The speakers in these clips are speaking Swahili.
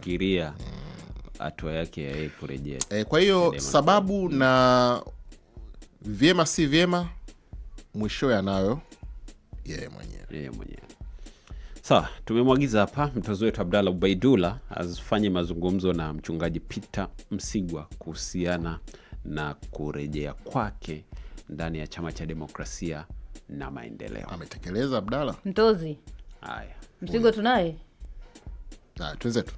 kufikiria hatua yake ya kurejea. Kwa hiyo sababu na vyema si vyema mwisho yanayo yeye mwenyewe. Sawa, tumemwagiza hapa mtozo wetu Abdalla Ubaidullah azifanye mazungumzo na mchungaji Peter Msigwa kuhusiana na kurejea kwake ndani ya Chama cha Demokrasia na Maendeleo. Ametekeleza Abdalla? Mtozi. Haya. Msigwa tunaye? Tuenzetu.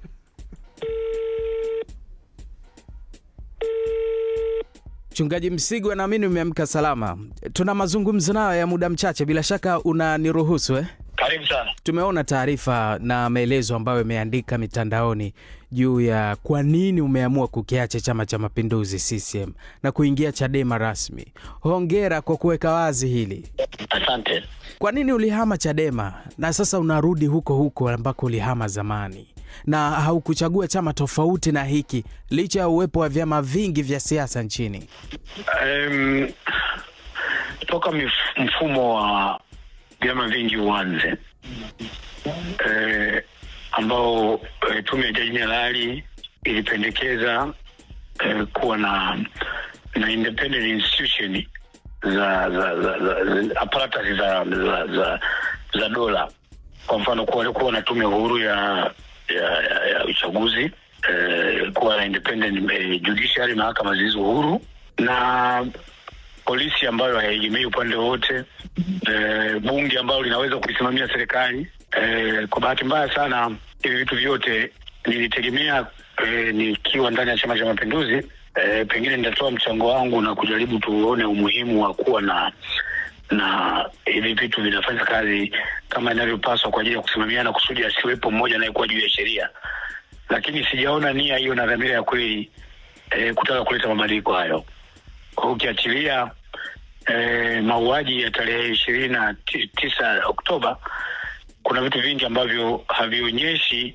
Mchungaji Msigwa, naamini umeamka salama. Tuna mazungumzo nayo ya muda mchache, bila shaka unaniruhusu Karibu sana. Tumeona taarifa na maelezo ambayo umeandika mitandaoni juu ya kwa nini umeamua kukiacha Chama cha Mapinduzi CCM na kuingia Chadema rasmi. Hongera kwa kuweka wazi hili. Asante. Kwa nini ulihama Chadema na sasa unarudi huko ambako ulihama zamani? Na haukuchagua chama tofauti na hiki licha ya uwepo wa vyama vingi vya siasa nchini? Toka mfumo wa vyama vingi uanze, ambao tume ya Jaji Halali ilipendekeza kuwa na independent institution za apparatus za dola. Kwa mfano kuwa na tume huru ya uchaguzi, kuwa na independent judiciary, mahakama zilizo huru, na polisi ambayo haiegemei upande wote, bunge ambalo linaweza kuisimamia serikali. Kwa bahati mbaya sana hivi vitu vyote nilitegemea nikiwa ndani ya Chama cha Mapinduzi, pengine nitatoa mchango wangu na kujaribu tuone umuhimu wa kuwa na hivi vitu vinafanya kazi kama inavyopaswa kwa ajili ya kusimamiana, kusudi asiwepo mmoja anayekuwa juu ya sheria. Lakini sijaona nia hiyo na dhamira ya kweli kutaka kuleta mabadiliko hayo. Kwa ukiachilia mauaji ya tarehe 29 Oktoba, kuna vitu vingi ambavyo havionyeshi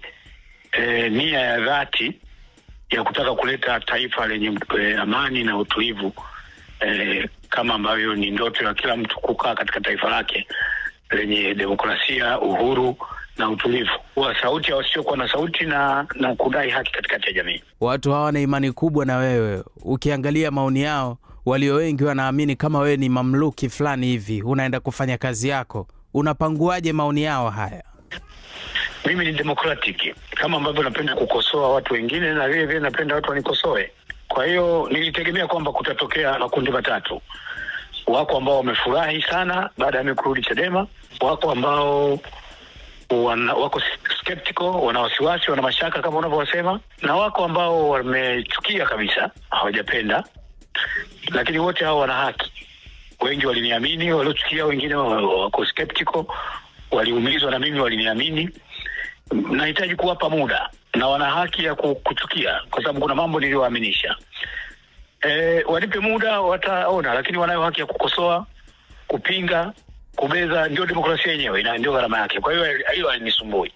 nia ya dhati ya kutaka kuleta taifa lenye amani na utulivu, kama ambavyo ni ndoto ya kila mtu kukaa katika taifa lake lenye demokrasia, uhuru na utulivu. Kwa sauti wasiokuwa na sauti na kudai haki katikati ya jamii. Watu hawa wana imani kubwa na wewe. Ukiangalia maoni yao, walio wengi wanaamini kama wewe ni mamluki fulani hivi, unaenda kufanya kazi yako. Unapanguaje maoni yao haya? Mimi ni democratic. Kama ambavyo napenda kukosoa watu wengine, na vile napenda watu wanikosoe. Kwa hiyo nilitegemea kwamba kutatokea makundi matatu. Wako ambao wamefurahi sana baada ya kurudi Chadema, wako ambao wako skeptical, wana wasiwasi, wana mashaka kama unavyosema, na wako ambao wamechukia kabisa, hawajapenda. Lakini wote hao wana haki. Wengi waliniamini, waliochukia, wengine wako skeptical, waliumizwa na mimi, waliniamini. Nahitaji kuwapa muda, na wana haki ya kuchukia kwa sababu kuna mambo niliyoaminisha. Wanipe muda, wataona. Lakini wanayo haki ya kukosoa, kupinga, kubeza. Ndio demokrasia yenyewe, na ndio gharama yake. Kwa hiyo hainisumbui.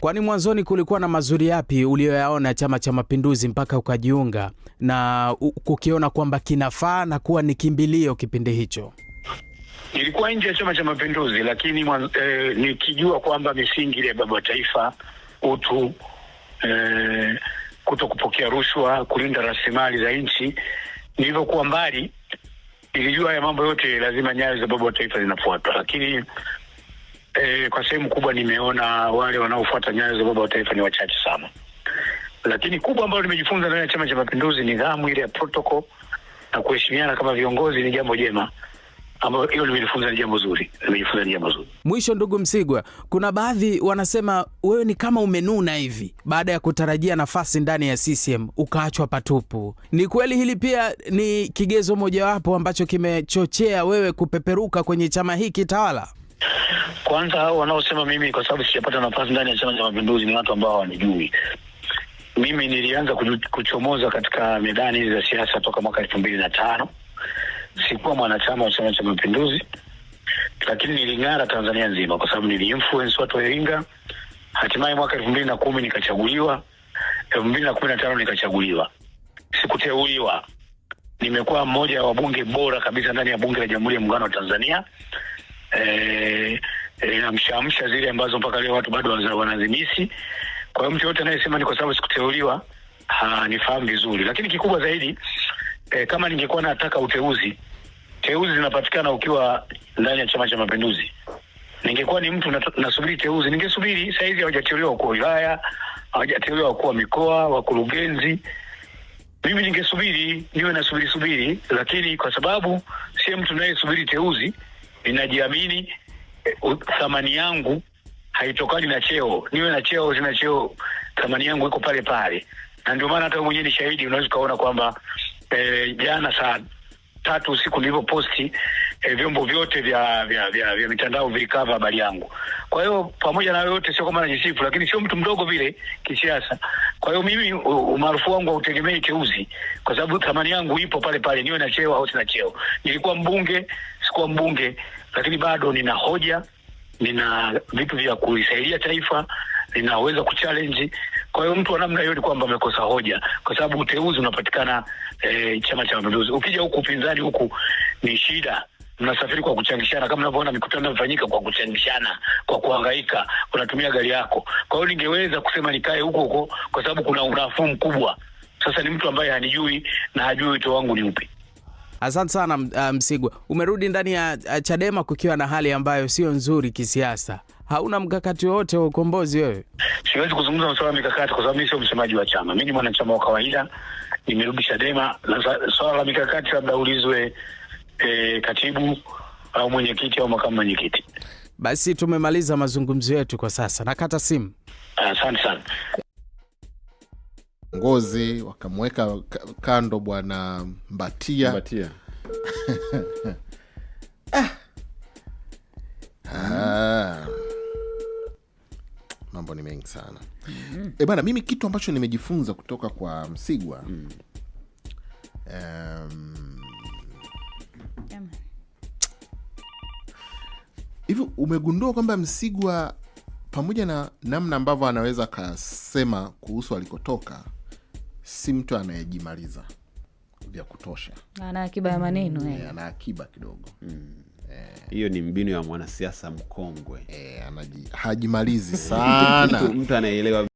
Kwani mwanzoni kulikuwa na mazuri yapi uliyoyaona Chama cha Mapinduzi mpaka ukajiunga na kukiona kwamba kinafaa na kuwa ni kimbilio kipindi hicho? Nilikuwa nje ya Chama cha Mapinduzi, lakini nikijua kwamba misingi ile ya baba wa taifa, utu, kutokupokea rushwa, kulinda rasilimali za nchi, nilivyokuwa mbali nilijua ya mambo yote lazima nyayo za baba wa taifa zinafuatwa. Lakini kwa sehemu kubwa nimeona wale wanaofuata nyayo za baba wa taifa ni wachache sana. Lakini kubwa ambalo nimejifunza ndani ya Chama cha Mapinduzi, nidhamu ile ya protocol na kuheshimiana kama viongozi ni jambo jema, ambalo hilo nimejifunza ni jambo zuri. Mwisho, ndugu Msigwa, kuna baadhi wanasema wewe ni kama umenuna hivi baada ya kutarajia nafasi ndani ya CCM ukaachwa patupu. Ni kweli hili pia ni kigezo mojawapo ambacho kimechochea wewe kupeperuka kwenye chama hiki tawala? Kwanza hao wanaosema mimi kwa sababu sijapata nafasi ndani ya Chama cha Mapinduzi ni watu ambao hawanijui. Mimi nilianza kuchomoza katika medani hizi za siasa toka mwaka 2005. Sikuwa mwanachama wa Chama cha Mapinduzi, lakini niling'ara Tanzania nzima kwa sababu niliinfluence watu wa Iringa. Hatimaye mwaka 2010 nikachaguliwa, 2015 nikachaguliwa. Sikuteuliwa. Nimekuwa mmoja wa wabunge bora kabisa ndani ya bunge la Jamhuri ya Muungano wa Tanzania. Namshamsha zile ambazo mpaka leo watu bado wanazimisi. Kwa hiyo mtu yote anayesema ni kwa sababu sikuteuliwa nifahamu vizuri. Lakini kikubwa zaidi kama ningekuwa nataka teuzi zinapatikana ukiwa ndani ya Chama cha Mapinduzi. Ningekuwa ni mtu nasubiri teuzi, ningesubiri. Sasa hivi hawajateuliwa wakuu wa wilaya, hawajateuliwa wakuu wa mikoa, wakurugenzi. Mimi ningesubiri, niwe nasubiri, lakini kwa sababu si mtu anayesubiri teuzi, ninajiamini thamani yangu haitokani na cheo. Niwe na cheo sina cheo, thamani yangu iko pale pale. Na ndio maana hata mwenyewe ni shahidi, unaweza kuona kwamba jana saa 3 usiku nilipo posti vyombo vyote vya mitandao vilikava habari yangu. Kwa hiyo pamoja na yote, sio kama najisifu, lakini sio mtu mdogo vile kisiasa. Kwa hiyo mimi umaarufu wangu hautegemei teuzi, kwa sababu thamani yangu ipo pale pale, niwe na cheo au sina cheo. Nilikuwa mbunge, sikuwa mbunge, lakini bado nina hoja, nina vitu vya kulisaidia taifa, ninaweza kuchallenge. Kwa hiyo mtu wa namna hiyo ni kwamba amekosa hoja, kwa sababu uteuzi unapatikana Chama cha Mapinduzi. Ukija huku upinzani huku ni shida, mnasafiri kwa kuchangishana, kama mnavyoona mikutano inafanyika kwa kuchangishana, kwa kuhangaika, unatumia gari yako. Kwa hiyo ningeweza kusema nikae huko kwa sababu kuna unafuu mkubwa. Sasa ni mtu ambaye hanijui na hajui wito wangu ni upi. Asante sana Msigwa. Umerudi ndani ya Chadema kukiwa na hali ambayo sio nzuri kisiasa. Hauna mkakati wote wa ukombozi wewe? Siwezi kuzungumza masuala ya mikakati kwa sababu mimi sio msemaji wa chama. Mimi ni mwanachama wa kawaida, nimerudi Chadema. Swala la mikakati labda ulizwe katibu au mwenyekiti au makamu mwenyekiti. Basi tumemaliza mazungumzo yetu kwa sasa. Nakata simu. Asante sana. Ngozi wakamweka kando bwana Mbatia. Mambo ni mengi sana. Bwana, mimi kitu ambacho nimejifunza kutoka kwa Msigwa hivi, umegundua kwamba Msigwa pamoja na namna ambavyo anaweza kasema kuhusu alikotoka, si mtu anayejimaliza vya kutosha. Ana akiba ya maneno. Ana akiba kidogo. Hiyo ni mbinu ya mwanasiasa mkongwe. Hajimalizi sana. Mtu anaelewa